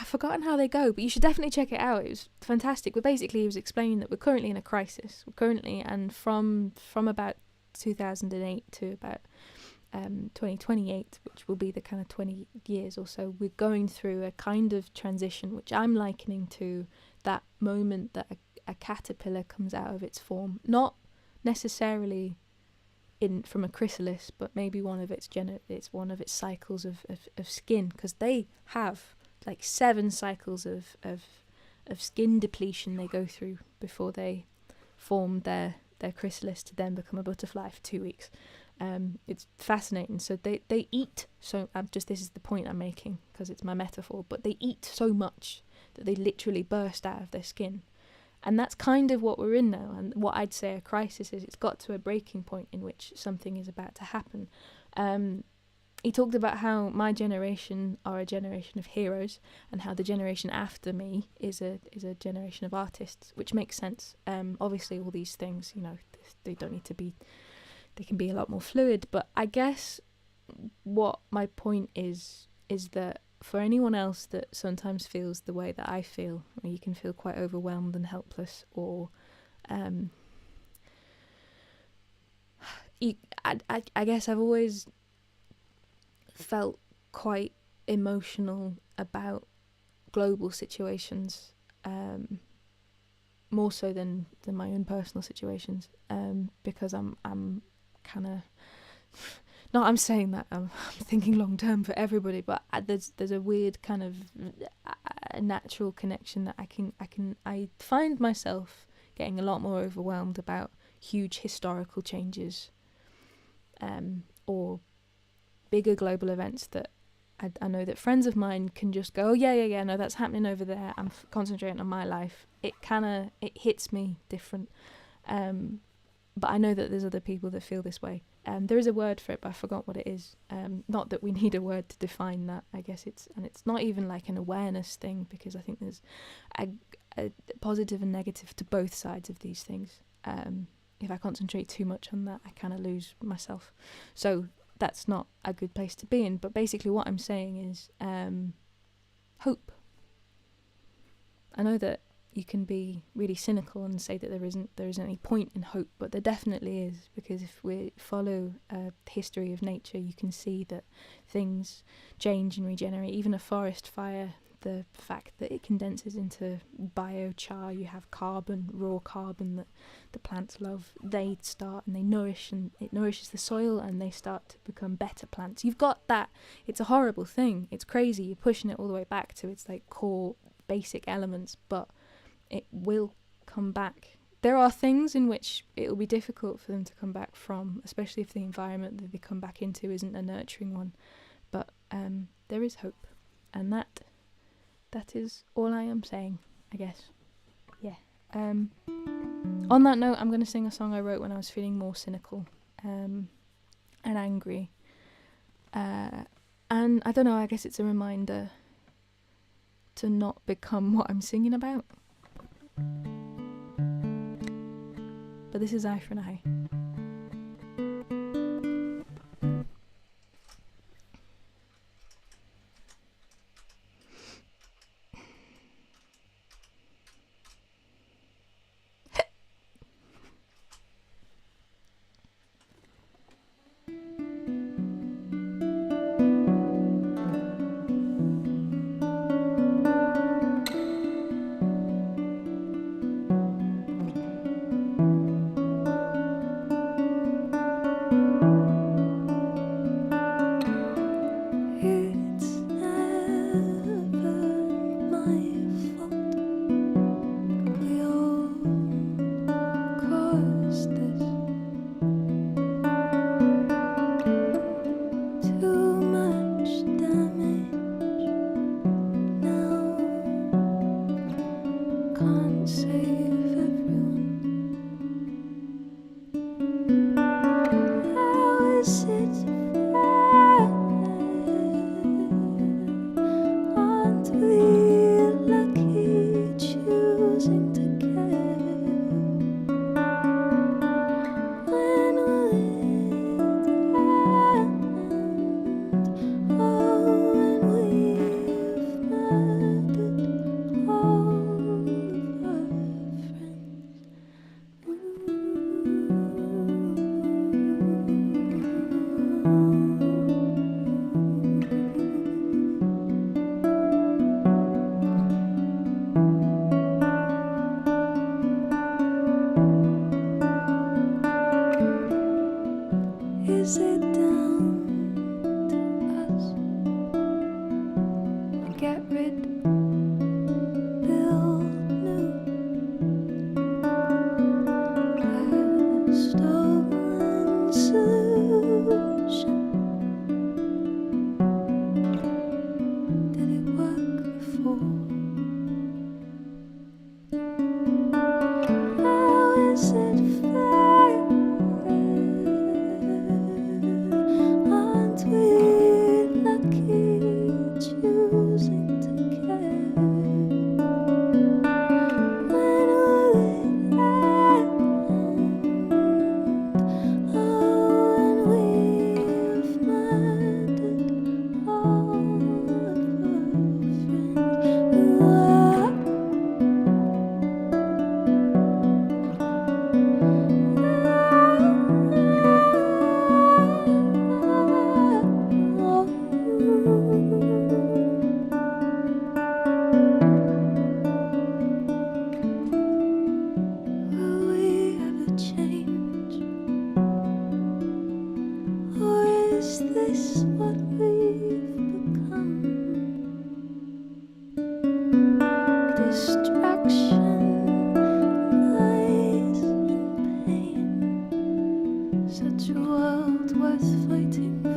forgotten how they go, but you should definitely check it out. It was fantastic. But basically, he was explaining that we're currently in a crisis. And from about 2008 to about 2028, which will be the kind of 20 years or so, we're going through a kind of transition, which I'm likening to that moment that a caterpillar comes out of its form, not necessarily from a chrysalis, but maybe one of its cycles of skin, because they have like 7 cycles of skin depletion they go through before they form their chrysalis to then become a butterfly for 2 weeks. It's fascinating. So they eat, so this is the point I'm making because it's my metaphor, but they eat so much that they literally burst out of their skin. And that's kind of what we're in now, and what I'd say a crisis is. It's got to a breaking point in which something is about to happen. He talked about how my generation are a generation of heroes, and how the generation after me is a generation of artists, which makes sense. Obviously, all these things, they don't need to be. They can be a lot more fluid. But I guess what my point is that for anyone else that sometimes feels the way that I feel, where you can feel quite overwhelmed and helpless, or I guess I've always felt quite emotional about global situations, more so than my own personal situations, because I'm kind of not. I'm saying that I'm thinking long term for everybody, but there's a weird kind of a natural connection that I find myself getting a lot more overwhelmed about huge historical changes, or bigger global events that I know that friends of mine can just go, oh, yeah, no, that's happening over there. I'm concentrating on my life. It hits me different. But I know that there's other people that feel this way. There is a word for it, but I forgot what it is. Not that we need a word to define that. I guess it's not even like an awareness thing, because I think there's a positive and negative to both sides of these things. If I concentrate too much on that, I kind of lose myself. So that's not a good place to be in. But basically what I'm saying is hope. I know that you can be really cynical and say that there isn't any point in hope, but there definitely is, because if we follow a history of nature, you can see that things change and regenerate. Even a forest fire, the fact that it condenses into biochar, you have carbon, raw carbon that the plants love. They start and they nourish, and it nourishes the soil, and they start to become better plants. You've got that. It's a horrible thing. It's crazy. You're pushing it all the way back to its like core basic elements, but it will come back. There are things in which it will be difficult for them to come back from, especially if the environment that they come back into isn't a nurturing one. But there is hope, and that is all I am saying, I guess. Yeah. On that note, I'm going to sing a song I wrote when I was feeling more cynical and angry. And I don't know, I guess it's a reminder to not become what I'm singing about. But this is Eye for an Eye. save everyone. How is it fair? Aren't we lucky choosing to care? When will it end? Oh, when we've murdered all of our friends. Is it down to us? Get rid, build new. A stolen solution. Did it work before? How is it fair? Aren't we lucky choosing to care? When will it end? Oh, when we've murdered all of our friends. Will we ever change? Or is this what we've become? Distraction, lies and pain. Such a world worth fighting for.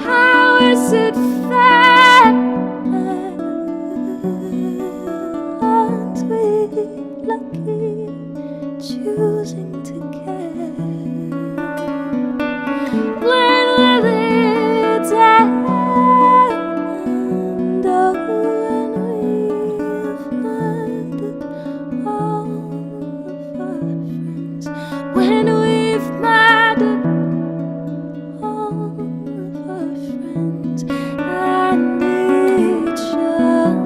How is it fair? Aren't we lucky choosing to care? When will it end? Oh, when we've murdered all of our friends. When we've murdered all of our friends and each other.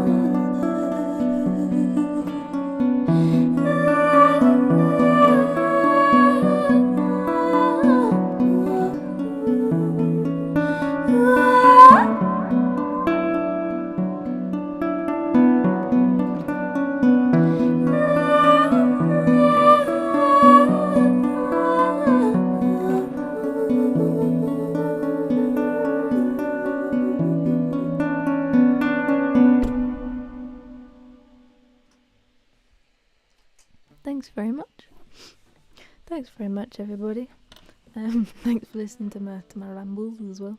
Thanks very much. Thanks very much, everybody. Thanks for listening to my rambles as well.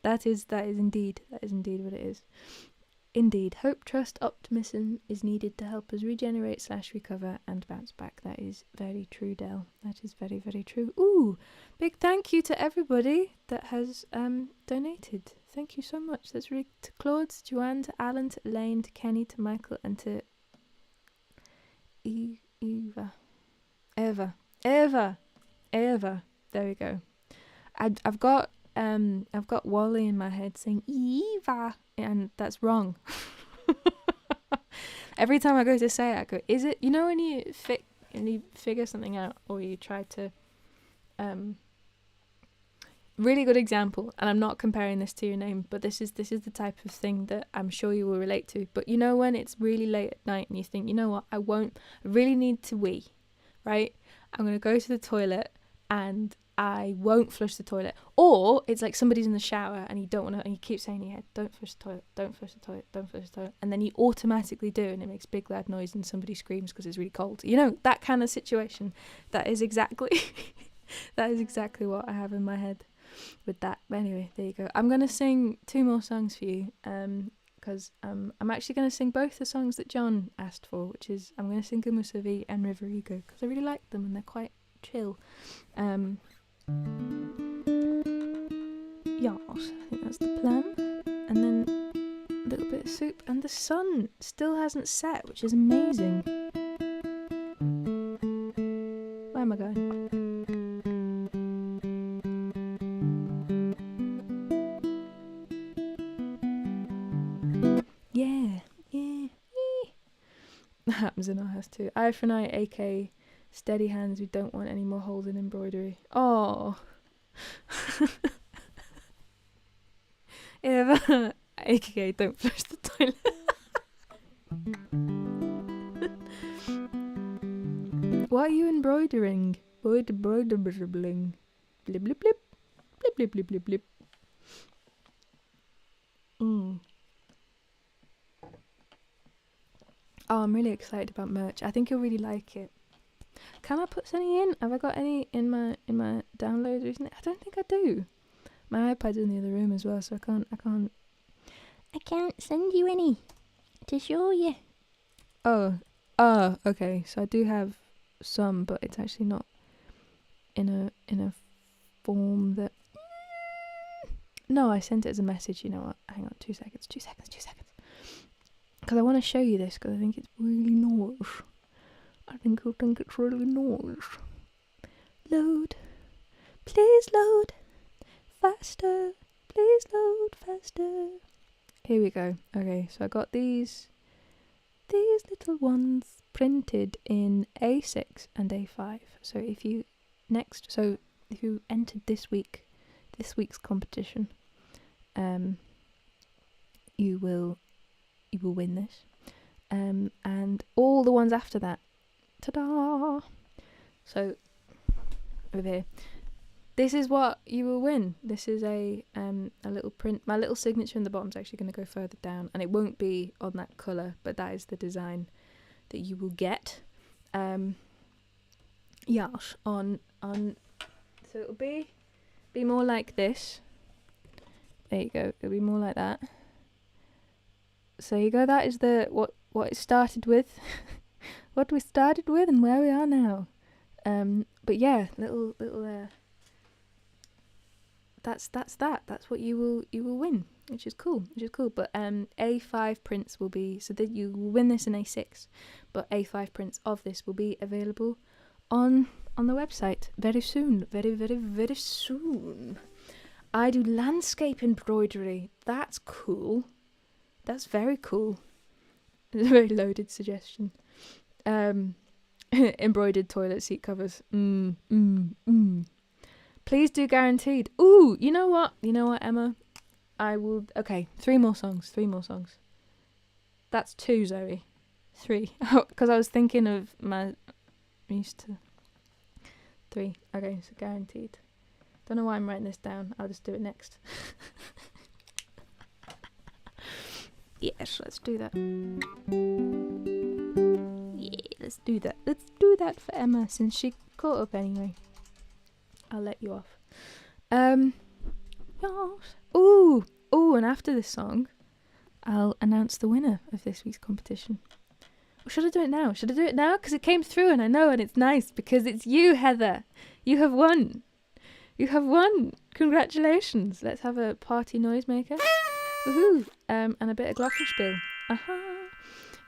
That is indeed what it is. Indeed, hope, trust, optimism is needed to help us regenerate / recover and bounce back. That is very true, Del. That is very, very true. Ooh, big thank you to everybody that has donated. Thank you so much. That's really to Claude, to Joanne, to Alan, to Elaine, to Kenny, to Michael, and to Eva. There we go. I've got Wally in my head saying Eva, and that's wrong. Every time I go to say it, I go, is it? You know when you figure something out, or you try to really good example, and I'm not comparing this to your name, but this is the type of thing that I'm sure you will relate to. But you know when it's really late at night and you think, you know what, I really need to wee, right? I'm going to go to the toilet and I won't flush the toilet. Or it's like somebody's in the shower and you don't want to, and you keep saying in your head, don't flush the toilet, don't flush the toilet, don't flush the toilet. And then you automatically do, and it makes big loud noise and somebody screams because it's really cold. You know, that kind of situation. That is exactly what I have in my head with that. But anyway, there you go. I'm going to sing 2 more songs for you. because I'm actually going to sing both the songs that John asked for, which is I'm going to sing Gumusavi and River Ego, because I really like them and they're quite chill. Yes, I think that's the plan. And then a little bit of soup, and the sun still hasn't set, which is amazing. Where am I going? Yeah. That happens in our house too. Eye for an eye, aka steady hands. We don't want any more holes in embroidery. Oh. Eva, aka don't flush the toilet. What are you embroidering? Embroidering. Blip blip blip. Blip blip blip blip blip. Oh, I'm really excited about merch. I think you'll really like it. Can I put any in? Have I got any in my downloads recently? I don't think I do. My iPad's in the other room as well, so I can't send you any to show you. Oh, okay. So I do have some, but it's actually not in a form that. No, I sent it as a message. You know what? Hang on, 2 seconds. Because I want to show you this, because I think it's really nice. I think you'll think it's really nice. Load. Please load. Faster. Please load faster. Here we go. Okay, so I got these little ones printed in A6 and A5. So if you entered this week's competition, you will win this. And all the ones after that. Ta-da! So over here. This is what you will win. This is a little print. My little signature in the bottom is actually going to go further down, and it won't be on that colour, but that is the design that you will get. Yes, on. So it'll be more like this. There you go. It'll be more like that. So you go. That is what it started with, what we started with, and where we are now. But yeah, little. That's that. That's what you will win, which is cool. But A5 prints will be, so that you will win this in A6, but A5 prints of this will be available on the website very soon. Very soon. I do landscape embroidery. That's cool. That's very cool. It's a very loaded suggestion. Embroidered toilet seat covers. Please do guaranteed. Ooh, you know what, Emma? I will. Okay, 3 more songs. That's 2, Zoe. 3. Because I was thinking of I'm used to 3. Okay, so guaranteed. Don't know why I'm writing this down. I'll just do it next. Yes, let's do that. Yeah, let's do that. Let's do that for Emma, since she caught up anyway. I'll let you off. Yes. Ooh, and after this song, I'll announce the winner of this week's competition. Or should I do it now? Because it came through, and I know, and it's nice, because it's you, Heather. You have won. Congratulations. Let's have a party noisemaker. Woohoo. And a bit of glockenspiel. Aha.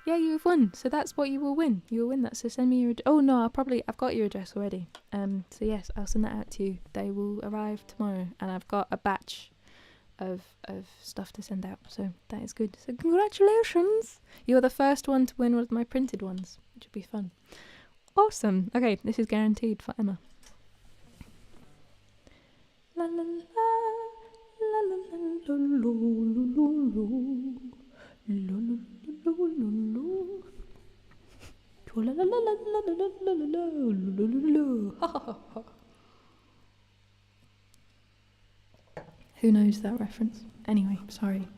Yeah, you have won. So that's what you will win. You will win that. So send me your... Oh, no, I've got your address already. So yes, I'll send that out to you. They will arrive tomorrow. And I've got a batch of stuff to send out. So that is good. So congratulations. You're the first one to win one of my printed ones, which would be fun. Awesome. Okay, this is guaranteed for Emma. La la la la la la la. Who knows that reference? Anyway, sorry.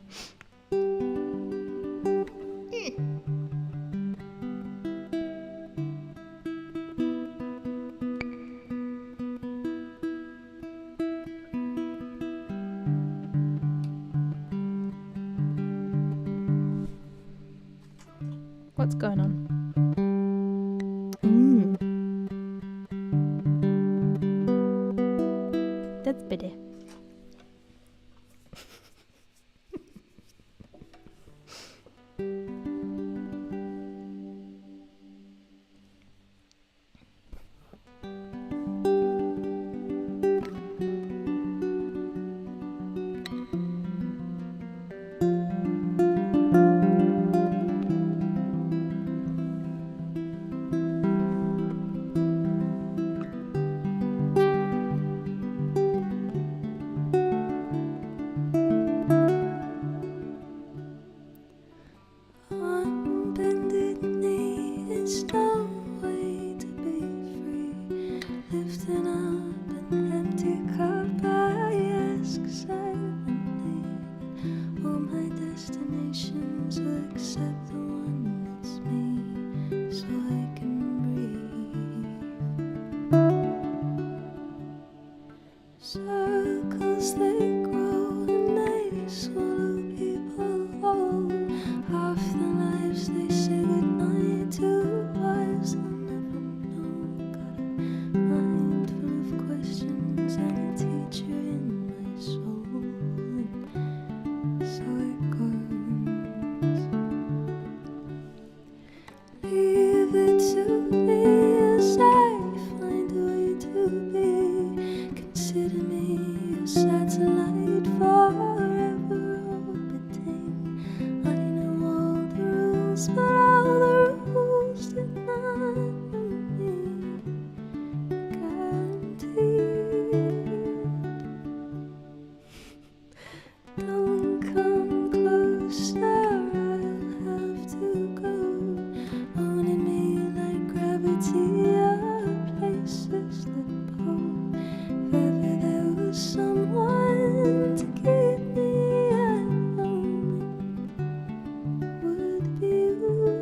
What's going on? That's better. On bended knee, it's no way to be free. Lifting up an empty cup, I ask silently that all my destinations will accept the one that's me, so I can breathe. Circles they grow and they swallow people whole. Half the lives they say goodnight to, lives they'll never know. Got a mind full of questions and a teacher in my soul, and so it goes. Leave it to me as I find a way to be. Consider me your satellite forever orbiting. I know all the rules, but all the rules did not know me. Guaranteed. Don't come closer, I'll have to go. Owning me like gravity, are places that pull. If ever there was someone to keep me at home, it would be you.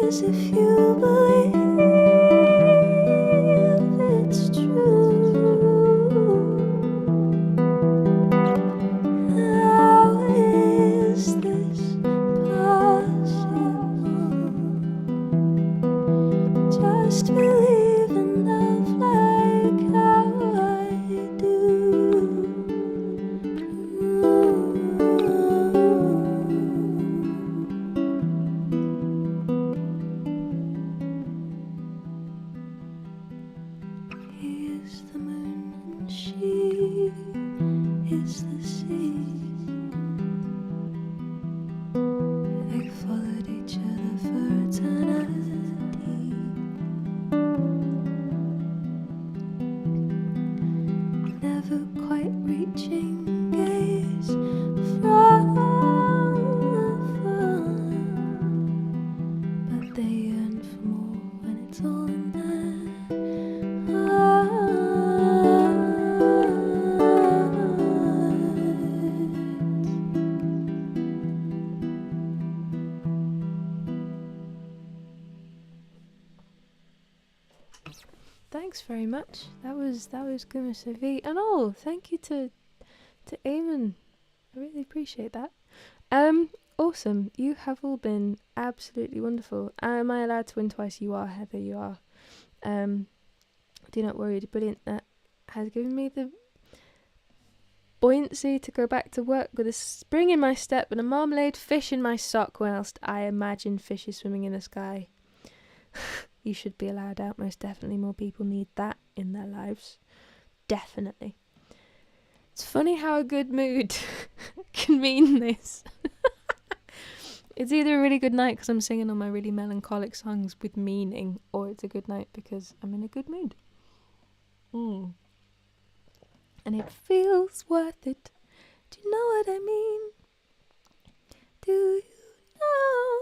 as if you believe it's true. How is this possible? Just believe in love like how I do. He is the moon and she is the sea. They followed each other for eternity. Never quite reaching gaze from afar, but they yearn for more when it's all in their Thanks very much. That was Guma Savi. And oh, thank you to Eamon. I really appreciate that. Awesome. You have all been absolutely wonderful. Am I allowed to win twice? You are, Heather, you are. Do not worry, brilliant. That has given me the buoyancy to go back to work with a spring in my step and a marmalade fish in my sock whilst I imagine fishes swimming in the sky. You should be allowed out, most definitely. More people need that in their lives. Definitely. It's funny how a good mood can mean this. It's either a really good night because I'm singing all my really melancholic songs with meaning, or it's a good night because I'm in a good mood. And it feels worth it. Do you know what I mean? Do you know?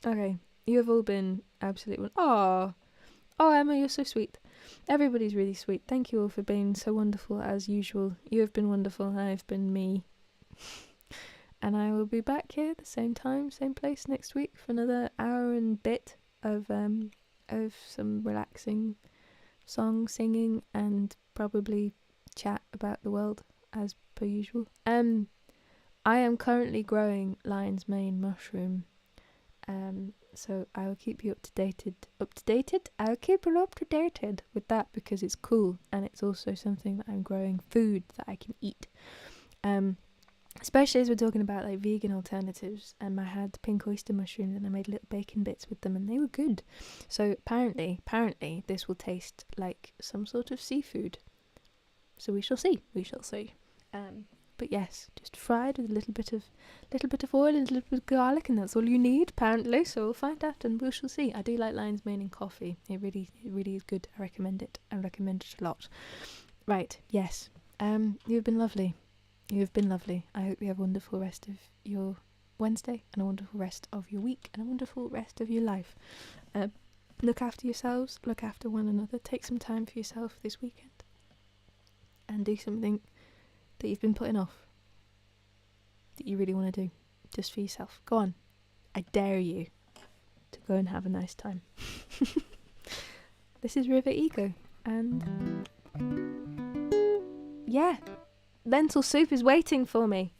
Okay, you have all been absolutely oh, Emma, you're so sweet. Everybody's really sweet. Thank you all for being so wonderful as usual. You have been wonderful. I've been me. And I will be back here at the same time, same place next week for another hour and bit of some relaxing song singing and probably chat about the world as per usual. I am currently growing lion's mane mushroom. So I will keep you up to dated. I'll keep you up to dated with that because it's cool and it's also something that I'm growing, food that I can eat. Especially as we're talking about like vegan alternatives. I had pink oyster mushrooms and I made little bacon bits with them and they were good. So apparently this will taste like some sort of seafood. So we shall see. But yes, just fried with a little bit of oil and a little bit of garlic, and that's all you need apparently. So we'll find out, and we shall see. I do like lion's mane in coffee. It really is good. I recommend it. I recommend it a lot. Right? Yes. You've been lovely. I hope you have a wonderful rest of your Wednesday and a wonderful rest of your week and a wonderful rest of your life. Look after yourselves. Look after one another. Take some time for yourself this weekend, and do something that you've been putting off, that you really want to do, just for yourself. Go on. I dare you to go and have a nice time. This is River Ego, and yeah, lentil soup is waiting for me.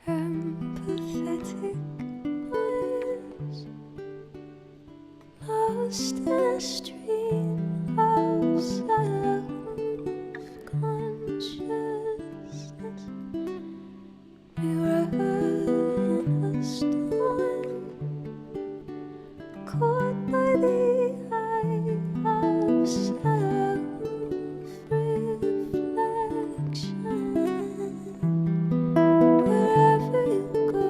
empathetic eyes, lost in a stream of self-consciousness, mirror in a storm, caught by the eye of self-reflection. Wherever you go,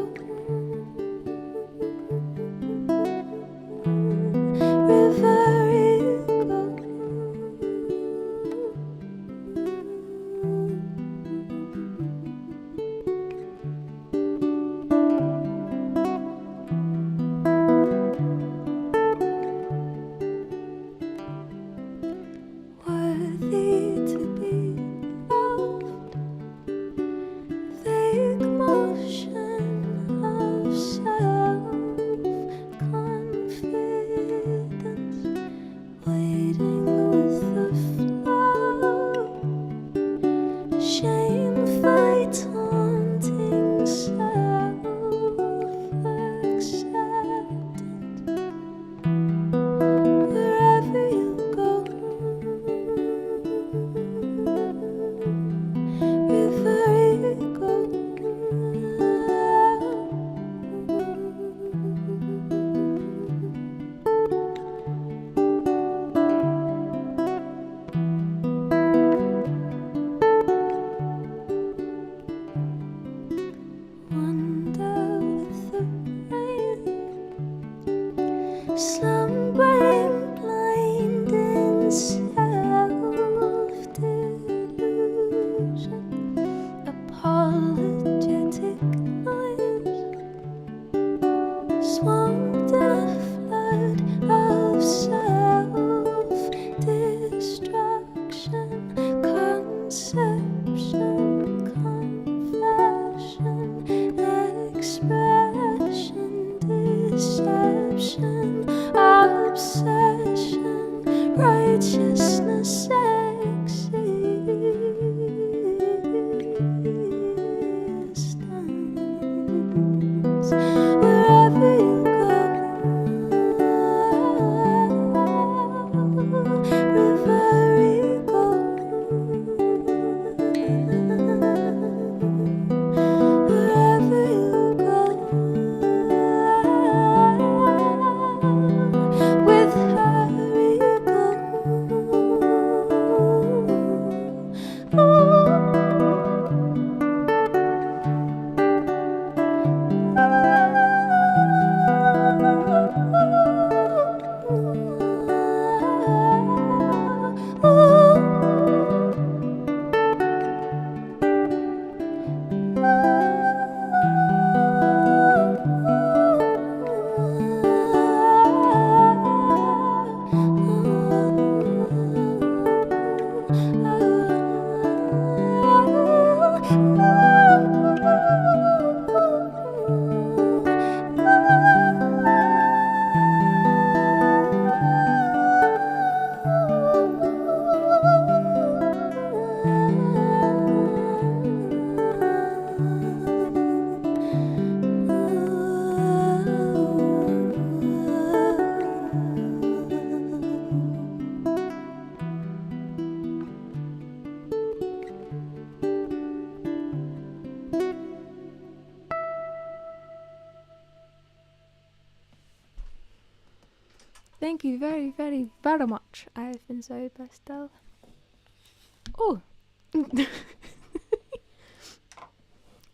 slumbering blind in self-delusion, apologetic noise, swamped in a flood of self-destruction, conception, confession, expression, deception, obsession, righteousness, existence. Wherever you go, river you go. Wherever you go, with her you go. Thank you very, very, very much. I've been Zoë Bestel. Oh!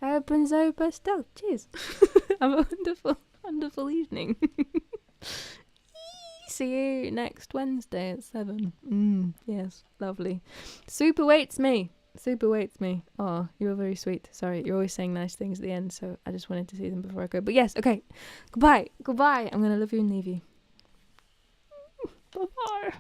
I've been Zoë Bestel. Cheers. Have a wonderful, wonderful evening. See you next Wednesday at 7. Yes, lovely. Super waits me. Super waits me. Oh, you're very sweet. Sorry, you're always saying nice things at the end, so I just wanted to see them before I go. But yes, okay. Goodbye. Goodbye. I'm going to love you and leave you. Bye-bye.